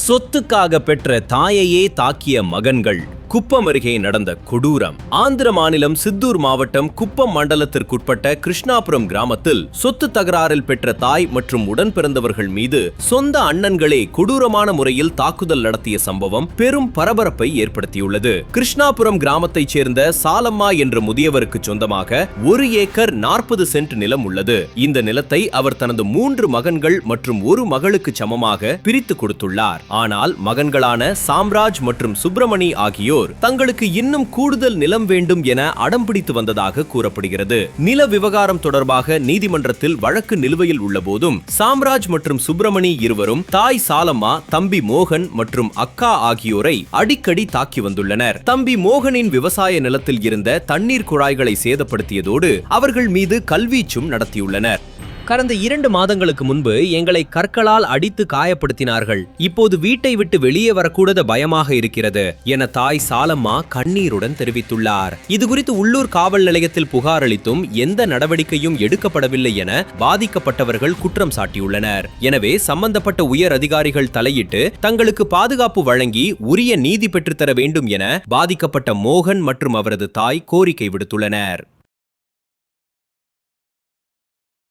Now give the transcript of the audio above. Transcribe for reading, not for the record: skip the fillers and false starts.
சொத்துக்காக பெற்ற தாயையே தாக்கிய மகன்கள். குப்பம் அருகே நடந்த கொடூரம். ஆந்திர மாநிலம் சித்தூர் மாவட்டம் குப்பம் மண்டலத்திற்குட்பட்ட கிருஷ்ணாபுரம் கிராமத்தில் சொத்து தகராறில் பெற்ற தாய் மற்றும் உடன் பிறந்தவர்கள் மீது சொந்த அண்ணன்களே கொடூரமான முறையில் தாக்குதல் நடத்திய சம்பவம் பெரும் பரபரப்பை ஏற்படுத்தியுள்ளது. கிருஷ்ணாபுரம் கிராமத்தைச் சேர்ந்த சாலம்மா என்ற முதியவருக்கு சொந்தமாக 1 ஏக்கர் 40 சென்ட் நிலம் உள்ளது. இந்த நிலத்தை அவர் தனது 3 மகன்கள் மற்றும் 1 மகளுக்கு சமமாக பிரித்து கொடுத்துள்ளார். ஆனால் மகன்களான சாம்ராஜ் மற்றும் சுப்பிரமணி ஆகியோர் தங்களுக்கு இன்னும் கூடுதல் நிலம் வேண்டும் என அடம்பிடித்து வந்ததாக கூறப்படுகிறது. நில விவகாரம் தொடர்பாக நீதிமன்றத்தில் வழக்கு நிலுவையில் உள்ள போதும் சாம்ராஜ் மற்றும் சுப்பிரமணி இருவரும் தாய் சாலம்மா, தம்பி மோகன் மற்றும் அக்கா ஆகியோரை அடிக்கடி தாக்கி வந்துள்ளனர். தம்பி மோகனின் விவசாய நிலத்தில் இருந்த தண்ணீர் குழாய்களை சேதப்படுத்தியதோடு அவர்கள் மீது கல்வீச்சும் நடத்தியுள்ளனர். கடந்த 2 மாதங்களுக்கு முன்பு எங்களை கற்களால் அடித்து காயப்படுத்தினார்கள். இப்போது வீட்டை விட்டு வெளியே வரக்கூட பயமாக இருக்கிறது என தாய் சாலம்மா கண்ணீருடன் தெரிவித்துள்ளார். இதுகுறித்து உள்ளூர் காவல் நிலையத்தில் புகார் அளித்தும் எந்த நடவடிக்கையும் எடுக்கப்படவில்லை என பாதிக்கப்பட்டவர்கள் குற்றம் சாட்டியுள்ளனர். எனவே சம்பந்தப்பட்ட உயர் அதிகாரிகள் தலையிட்டு தங்களுக்கு பாதுகாப்பு வழங்கி உரிய நீதி பெற்றுத்தர வேண்டும் என பாதிக்கப்பட்ட மோகன் மற்றும் அவரது தாய் கோரிக்கை விடுத்துள்ளனர்.